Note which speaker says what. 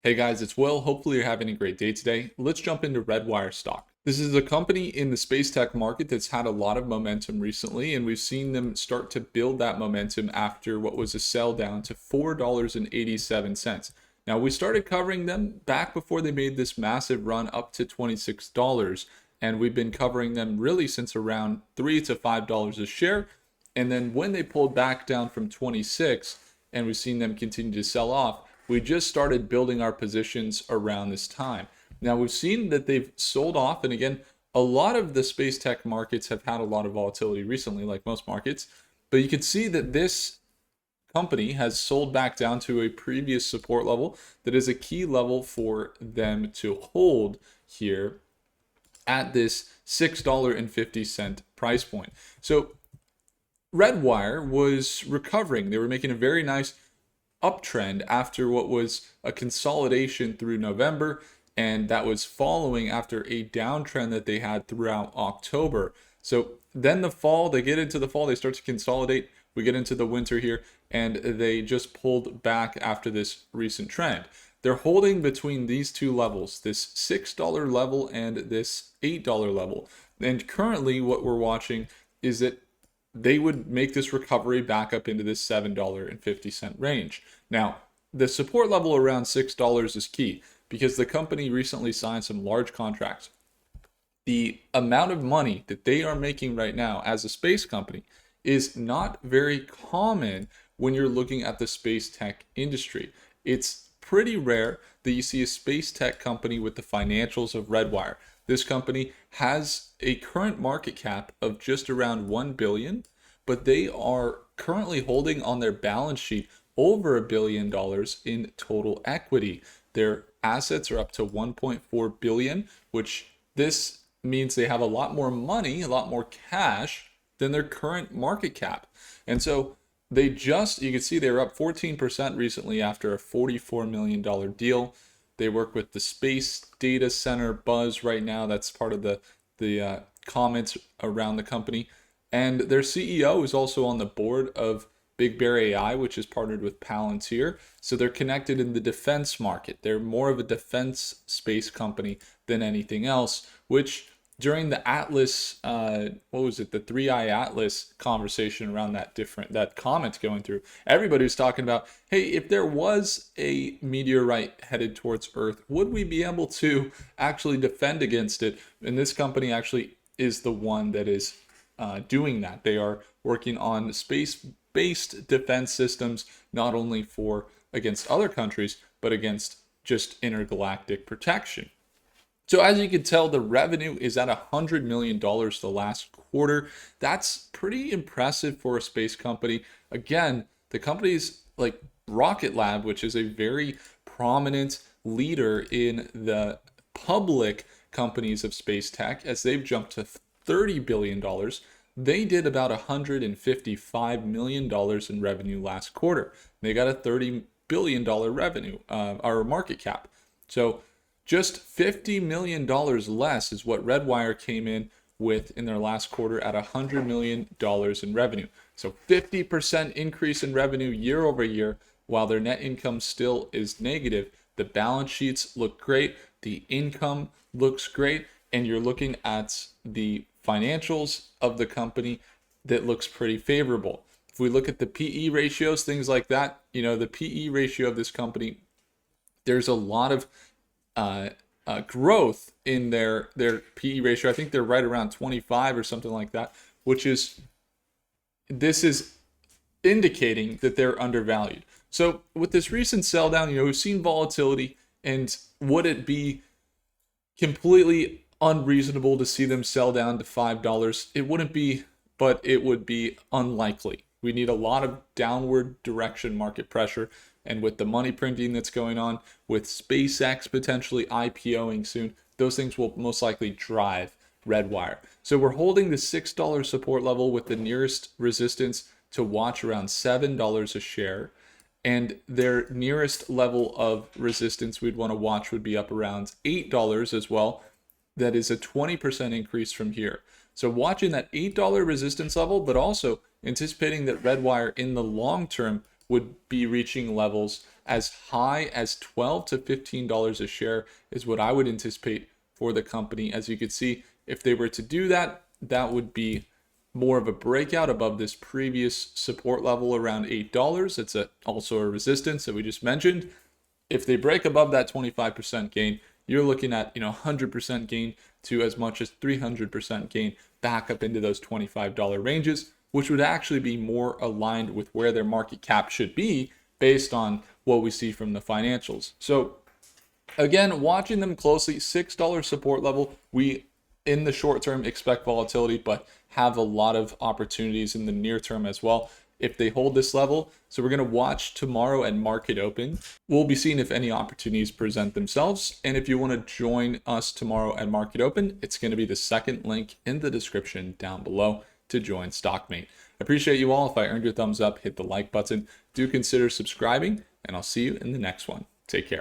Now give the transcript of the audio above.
Speaker 1: Hey guys, it's Will. Hopefully you're having a great day today. Let's jump into RedWire stock. This is a company in the space tech market that's had a lot of momentum recently, and we've seen them start to build that momentum after what was a sell down to $4.87. Now, we started covering them back before they made this massive run up to $26, and we've been covering them really since around $3 to $5 a share. And then when they pulled back down from 26, and we've seen them continue to sell off, we just started building our positions around this time. Now we've seen that they've sold off, and again, a lot of the space tech markets have had a lot of volatility recently, like most markets, but you can see that this company has sold back down to a previous support level that is a key level for them to hold here at this $6.50 price point. So RedWire was recovering. They were making a very nice uptrend after what was a consolidation through November, and that was following after a downtrend that they had throughout October. So then the fall, they get into the fall, they start to consolidate. We get into the winter here, and they just pulled back after this recent trend. They're holding between these two levels, this $6 level and this $8 level. And currently what we're watching is that they would make this recovery back up into this $7.50 range. Now, the support level around $6 is key because the company recently signed some large contracts. The amount of money that they are making right now as a space company is not very common when you're looking at the space tech industry. It's pretty rare that you see a space tech company with the financials of RedWire. This company has a current market cap of just around $1 billion, but they are currently holding on their balance sheet over $1 billion in total equity. Their assets are up to $1.4 billion, which this means they have a lot more money, a lot more cash than their current market cap. And so they just, you can see they're up 14% recently after a $44 million deal. They work with the Space Data Center Buzz right now. That's part of the comments around the company. And their CEO is also on the board of Big Bear AI, which is partnered with Palantir. So they're connected in the defense market. They're more of a defense space company than anything else, which during the Atlas, what was it, the 3i Atlas conversation around that comment going through, everybody was talking about, hey, if there was a meteorite headed towards Earth, would we be able to actually defend against it? And this company actually is the one that is doing that. They are working on space-based defense systems, not only for against other countries, but against just intergalactic protection. So as you can tell, the revenue is at $100 million the last quarter. That's pretty impressive for a space company. Again, the company's like Rocket Lab, which is a very prominent leader in the public companies of space tech, as they've jumped to $30 billion. They did about $155 million in revenue last quarter. They got a $30 billion revenue or market cap. So just $50 million less is what RedWire came in with in their last quarter at $100 million in revenue. So 50% increase in revenue year over year, while their net income still is negative. The balance sheets look great. The income looks great. And you're looking at the financials of the company that looks pretty favorable. If we look at the PE ratios, things like that, the PE ratio of this company, there's a lot of growth in their PE ratio. I think they're right around 25 or something like that, this is indicating that they're undervalued. So with this recent sell down, we've seen volatility, and would it be completely unreasonable to see them sell down to $5? It wouldn't be, but it would be unlikely. We need a lot of downward direction market pressure. And with the money printing that's going on, with SpaceX potentially IPOing soon, those things will most likely drive RedWire. So we're holding the $6 support level with the nearest resistance to watch around $7 a share. And their nearest level of resistance we'd want to watch would be up around $8 as well. That is a 20% increase from here. So watching that $8 resistance level, but also anticipating that RedWire in the long term would be reaching levels as high as $12 to $15 a share is what I would anticipate for the company. As you can see, if they were to do that, that would be more of a breakout above this previous support level around $8. It's also a resistance that we just mentioned. If they break above that 25% gain, you're looking at 100% gain to as much as 300% gain back up into those $25 ranges, which would actually be more aligned with where their market cap should be based on what we see from the financials. So again, watching them closely, $6 support level. We, in the short term, expect volatility, but have a lot of opportunities in the near term as well if they hold this level. So we're going to watch tomorrow at market open. We'll be seeing if any opportunities present themselves. And if you want to join us tomorrow at market open, it's going to be the second link in the description down below to join StockMate. I appreciate you all. If I earned your thumbs up, hit the like button. Do consider subscribing, and I'll see you in the next one. Take care.